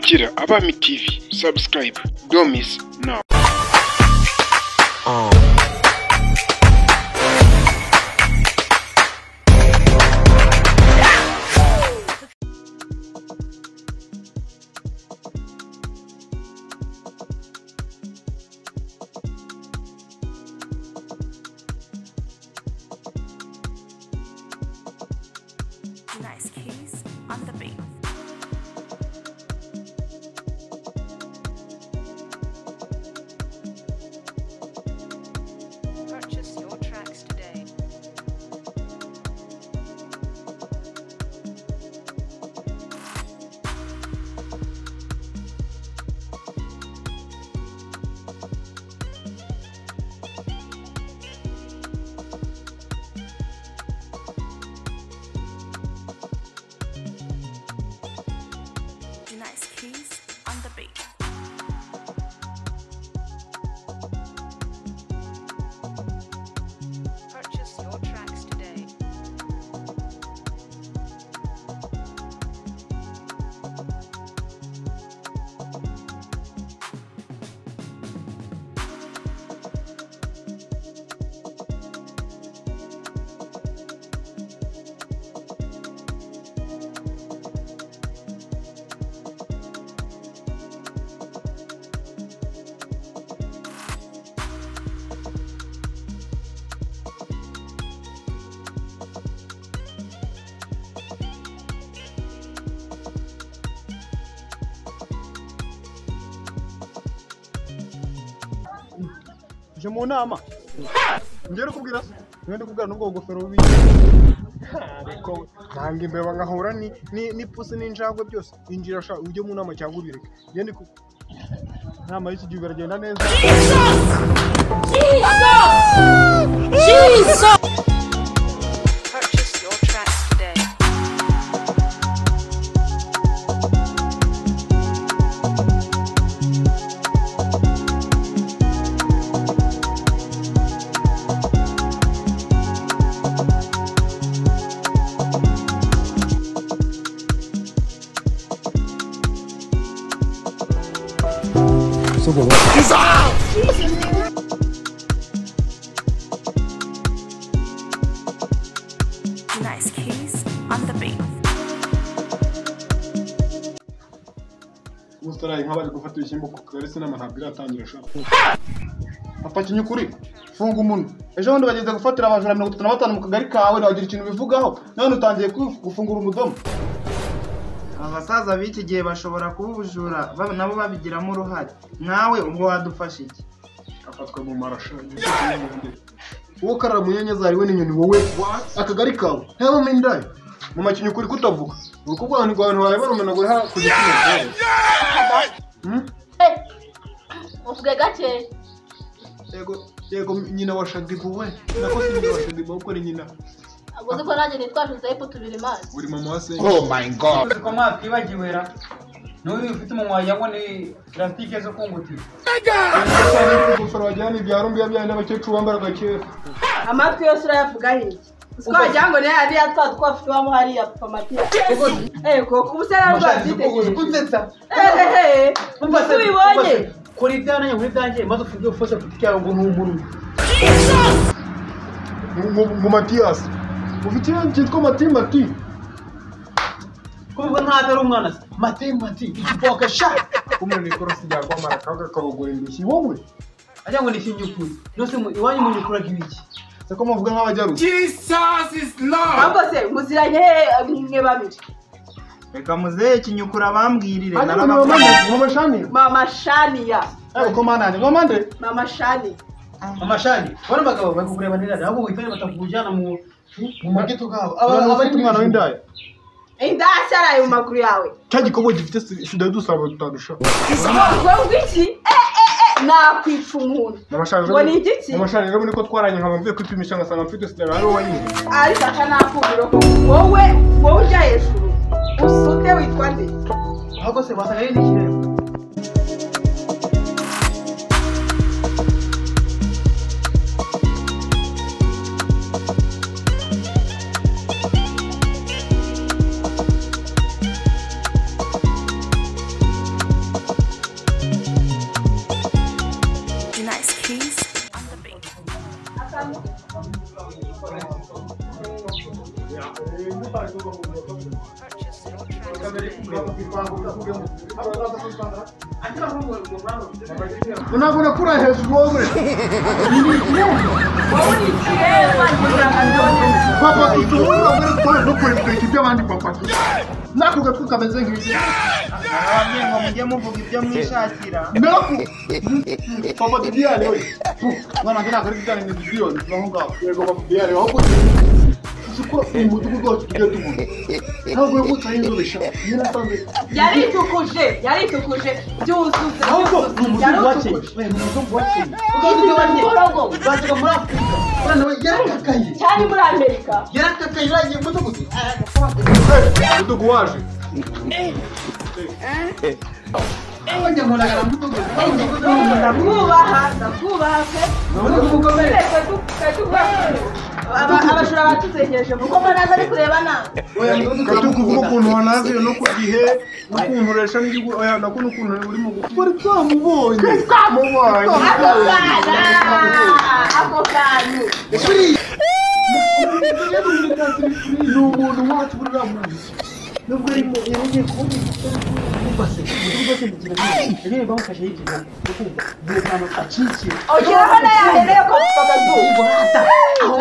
Kurikira Abami TV. Subscribe. Don't miss now. Nice keys on the beat. Purchase your tracks today. Nice keys on the beat. Purchase your tracks today. Je mu nama ngero kubwira ngende kubwira nubwo gofero ubi ariko nanga imbeba ngahura ni pusi n'injangwe byose injira sha ujye mu nama cyangwa ubireke ngende ku nama y'iki gihe baragenda neza. Jesus! Purchase your tracks today. Nice keys on the beat. Mustara nk'abari gufata ibishyimbo ku kagari sinama ntabwo iratangira sha. Papa kinyukuri funga umuntu. Ejo bundi bageze gufatira abajura 35 mu kagari kawe nagira ikintu bivugaho. None utangiye gufungura umudomo. Abasaza b'iki gihe bashobora kuba ubujura nabo babigiramo uruhare. Nawe ubwo wadufasha iki? Afatwa mu marasha. Uwo karara munyenyeza ari we n'inyoni wowe akagari kawe. Heba mindaye. Mama kinyukuri kutavuga. Urukubwa ni gwantu wawe barumena gore ha kugikina. Uvuge gake. Yego nyina wa Shadibu we. Nako si wa Shadibu uko ni nyina. Agoze ko nanjye nitwashuze ipo tubiri mazi. Uri mama wase. Oh my god. Ko mwakibagiwera. N'uyu ufite umunwa yabone plastike zo kungutira. Gufara wajyana ibyarumbi yabyana abakecuru bambara gakera. Amatwi yose urayavuga hirya. Usko jango ne ari atwa twafite wa muhari ya papa Mathieu. Ko kubusera rwazite. Kunzetsa. Umva ubibonye. Kuri byana nyuri byanjye maze ufite ufose kutikya ngo n'umuru. Mu Mathias. Ufite cyitwa Mati. Kuko nta ari umwana se. Mati ikipoka sha. Umwe korosi ya kwa mara kaga karogora indishyi wowe. Ajya ngo nishinyukuri. Nose iwanyu munyukura gibiki. Sako muvuga nk'abajyaru. Jesus is Lord. Ahubwo se muziranye mwe babiri. Reka muzehe kinyukura bambwirire Mama Shania. Ko manane ngomande. Mama Shani. Mama Shani. Bora bagabo bakugureba nira ahubwo witanye batakujana mu magito gabo. Abari umwana w'indaya. Indasara ayo maguru yawe. Cyagikobo gifite sida dusaba tutadusha. Ngo iki? Nakwica umuntu. Ngo ni igiki? Amashari rero niko twaranye nkaba mvuye kwipimisha ngasanga mfite sida ari wowe nyine. Ariko akanakubiro ko wowe ujya hejuru. Usuke witwa nde? Ahubwo se basaga yindi kirego. unabona kura hejuru wowe papa tutumura muri dukora ibyo abandi papa nako gatwe kameze nk'ibyo ababwiye ngo mujye muvuga ibyo mwishakira nako papa diyane we mwana ngina kari kujana ni video naho ngaho yego papa diyane aho sukura umudugu rwose tugiye tubona ntabwo yamutse inzobesha yaritukuje byuzuze ahubwo ni umuzungu wake we ni umuzungu wake bazaga muri Afurika urana we yarakakaye cyane muri Amerika yarakakaye yagiye mudugudu mudugu waje abanyamuragara mudugudu ndakubaha pe mukomere abashura batuzegereje muko banaza ari kureba nawe katukuvuga ukuntu wanaze no ku gihe n'ukuntu resha n'igihugu oya nakuno ukuntu uri mu gukora twamubonye ako kantu ni umuntu wacu buriya muntu nubwo ari mu yagiye kubase rwose bigira rero bamufashe yigira kumva aciki ogeraho na yahereye ko pakazuba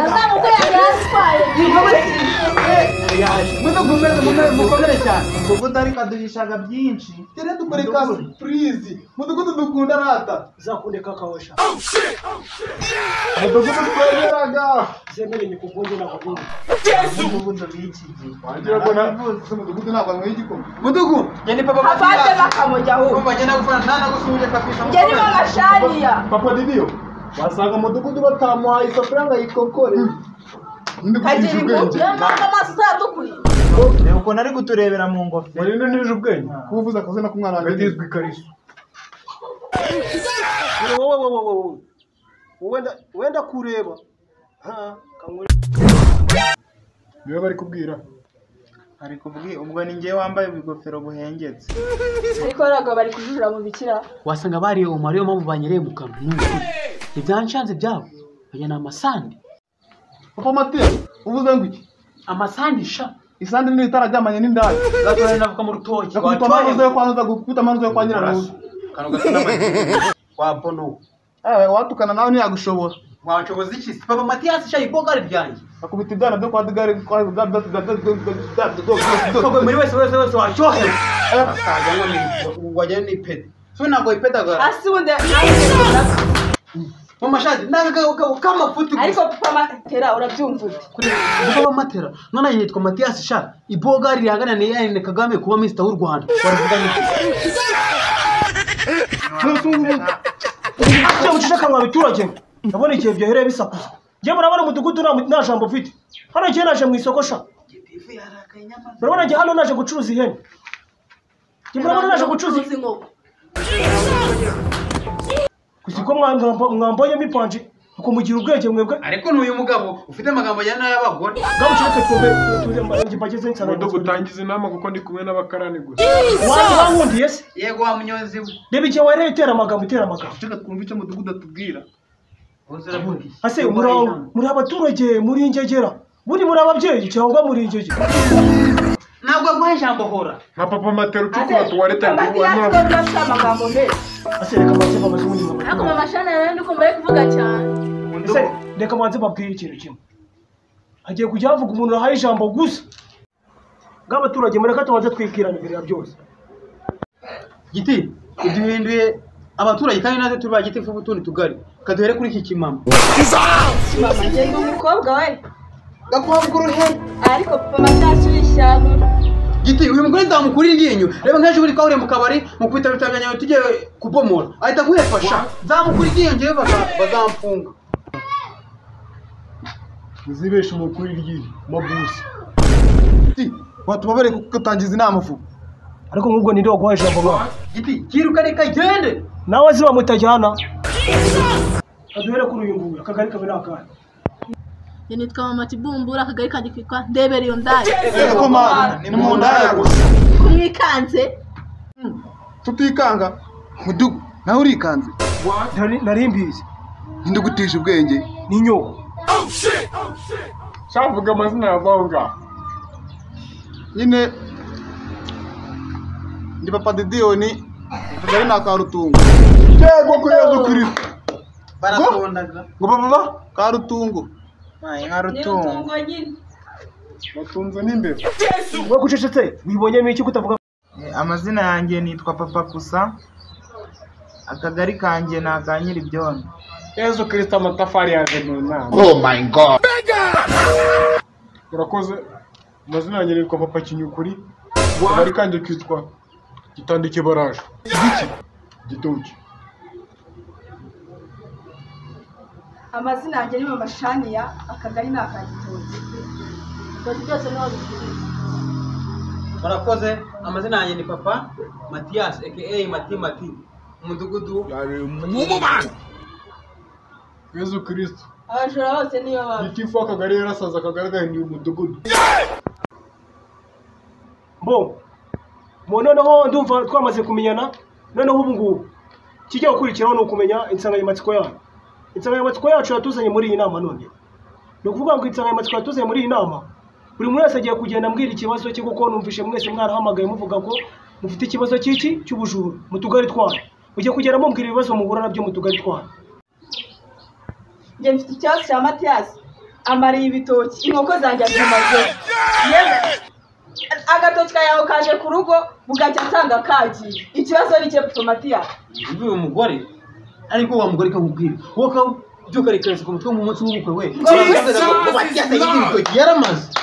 azamuko yatwaye mukomere cyane umudugudu ariko aduhishaga byinshi tere dukore ka surprise mudugudu dukunda rata zakunde kakawosha mudugudu twegeraga zemere nyikugonje na kugonje umudugudu b'iki gihe wagira ngo na mudugudu ntabwo anywa igikoma mudugu nyine papa afate bakamujyaho bagenda gufana nana gusubije kabisa njye ni mangashaniya papa didiyo wasanga mudugudu batamuhaye isafuriya ngo ayikokore kagira inkuru yo mpamvu amaso uzadukwiye reba ukuntu ari kuturebera mu ngofero warinde nije ubwenge kuvuza akazina k'umwana wanjye ndizwe ikariso wenda kureba niwe bari kubwira ari kubwira ubwo ni njye wambaye ubugofero buhengetse ariko baraga bari kujujura mu bikira wasanga bariye umara yo mpamvu banyereye mu kanwa ibyanshanze byabo bajyana amasandi papa Mateo uvuze ngo iki amasandisha isandi ni itararyamanye n'indaya gatorera navuka mu rutoki gukubita amazi yo kwanza gukubita amazi yo kwa nyiranuzu kano gasana kwa bono watukana nawe ntiyagushobora wanshoboza iki papa Mathias shayi bogari ryanjye akubita ibyana byo kwa digari kwa muri wese wacyohe wajyana n'ipede so ntabwo ipedagara asi wundi mu mashati nagaga kamafuti ariko papa matera urabyumva ute papa matera none yitwa Mathias sha ibogari rihangana ni yane Kagame kuba Mr w'u Rwanda waravuga Cyo mucishaka mu biturage ndabona ikihe byahereye bisakuza ngiye murabona umudugudu nta jambo mfite hano ngiye naje mu isoko sha murabona ngiye hano naje gucuruza ihene ngiye murabona naje gucuruza inkoko kusiko mwamboye mipanje uko mugira ubwenge mwebwe ariko n'uyu mugabo ufite amagambo ajyana n'ay'abagore gabucike twumve ngipageze insana Mudo gutangiza inama kuko ndi kumwe n'abakarani gusa wankundiye se yego wa munyozi we reba igihe wareye itera amagambo cyo twumva icyo mudugudu atubwira ase muri abaturage muri ingegera muri ababyeyi cyangwa muri ingegera ntabwo aguhaye ijambo hora nka papa Mateo ucukura tuwareta amagambo menshi ase reka manze babaze ubundi ariko mama shana rero ndikumva ari kuvuga cyane ese reka manze babwire ikintu kimwe hagiye kujya havuga umuntu ahaye ijambo gusa bw'abaturage mureka tubanze twibwirana imbere ya byose giti uduhinduye abaturage kandi natwe turi ba giti fubu tundi tugari kaduhere kuri iki kimama mama njye ndi umukobwa we gakwambura uruheri ariko papa matera ishyano giti uyu mugore nzamukurira iryinyo reba nk'ejo buri twahuriye mu kabari mu kubita bitabyanyawe tugiye kubomora ahita guhefasha nzamukura iryinyo njyewe bazamfunga uzibeshe umukuru iryinyo mabusi watubabare kuko utangiza inama vuba ariko nk'ubwo ninde waguhaye ijambo mwana giti kiruka reka gende nawe ziba mutajyana kaduhere kuri uyu nguyu akagari kabe n'akandi nitwa mama Kibumbura akagari kanjye kitwa ndebera iyo ndaya ariko mama ni mu ndaya gusa kumwikanze tutikanga mudugu nawe urikanze nari mbizi ndigutisha ubwenge ni nyoko shavuga amazina yavaho ngaho nyine ndi papa Didiyoni akagari na Karutungu yego ko Yezu Kristo barakondaga ngo baba Karutungu nka rutungo batunze n'imbere wowe kucecetse wibonyemo iki kutavuga amazina yanjye nitwa papa Kusa akagari kanjye ni aka Nyiribyondo. Yezu Kristo amatafari yaje mu nama. Oh my God. Urakoze. Amazina yanjye nitwa papa Kinyukuri akagari kanjye kitwa Gitandike Baraje iki Gitoki. Amazina yanjye ni Mama Shania akagari ni aka Gitoki. Byose ni wabikuriye. barakoze amazina yanjye ni papa Mathias aka Mati umudugudu Yezu Kristo Abajura bose niyo baba. Gitifu akagari yarasaza akagari gahinduye umudugudu. Bo noneho ndumva twamaze kumenyana noneho ubu ngubu kijya gukurikiraho ni ukumenya insanganyamatsiko yacu. Insanganyamatsiko yacu yatuzanye muri iyi nama none ni ukuvuga ngo insanganyamatsiko yatuzanye muri iyi nama buri muntu wese agiye kugenda ambwira ikibazo cye kuko numvishe mwese mwarahamagaye muvuga ko mufite ikibazo cy'iki cy'ubujura mu tugari twanyu mugiye kugenda mumbwira ibibazo muhura nabyo mu tugari twanyu. Njye mfite ikibazo cya Mathias amariye ibitoki inkoko zanjye zimaze agatoki kayawe kaje ku rugo bugacya nsanga kagiye ikibazo ni cye papa Mathias. uyu umugore ariko wa mugore kamubwira wowe byuka rekereza ku mutwe mu munsi w'ubukwe we yaramaze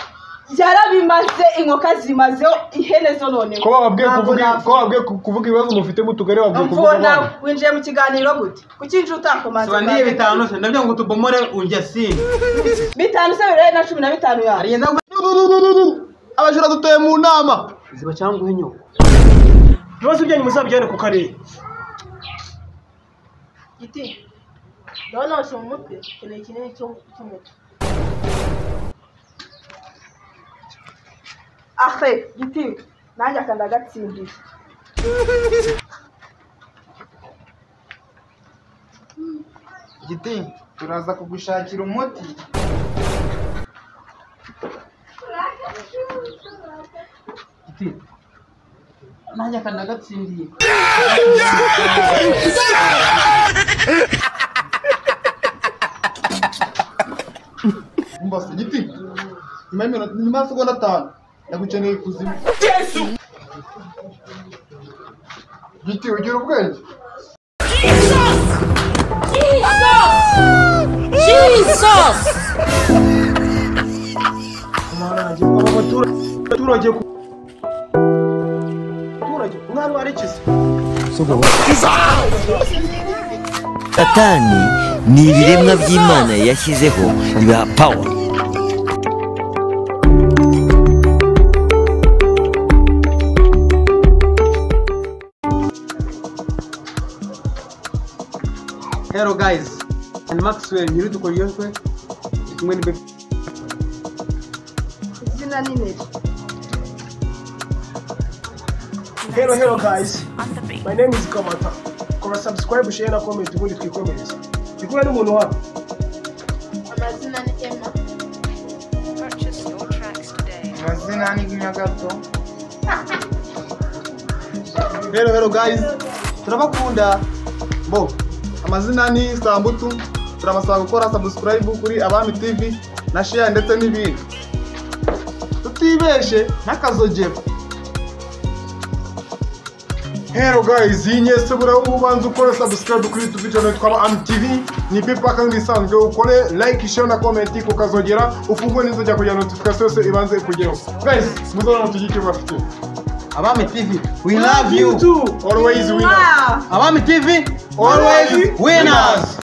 yarabimaze inkoko zimazeho ihene zo none Ko bababwiye kuvuga ibibazo mufite mu tugari babwiye kuvuga. Mvona winjiye mu kiganiro gute kukinje utakomaze sobandiye bitanu se ndabyo ngo tubomore unjasine bitanu se bire na 15 ya ariyenda Abajura duteye mu nama. ziba cyangwa inyoko Ibibazo byanyu muzabyane ku karere. Giti. Ndabona mu mutwe keneye kinini cy'umutwe. ahe Giti nanjye akanda gatsindiye. Giti turaza kugushakira umuti. Giti nanjye akanda gatsindiye Mbasa Giti. Nyuma y'segonda 5 yagukeneye kuzimu. Giti ugira ubwenge. Abaturage umwana warikize. Satani ni ibiremwa by'Imana yashyizeho biba power. Hello guys, and Maxwell nyiri dukoriyoswe kumwe ni Izina ni Neri. Hello guys. My name is Kamata. Kora subscribe, share na comment ubundi twikomereza. Ndikuye n'umuntu hano. Amazina ni Emma. Purchase your tracks today. Amazina ni Nyagato. Hello guys. Turabakunda. Bo. Amazina ni Sambutu. Turabasaba gukora subscribe kuri Abami TV na share ndetse n'ibindi. Tutibeshe n'akazogero. Hello guys, inyese bura ubanza ukora subscribe kuri YouTube channel twaba Abami TV. Ni pepa kandi isanzwe ukore like, share na comment kukazogera ufungwe n'inzoga kugira notification yose ibanze ikugeraho. Guys, muzona tugike bafite. Abami TV, we love you. Always winners. Wow. Abami TV, always winners.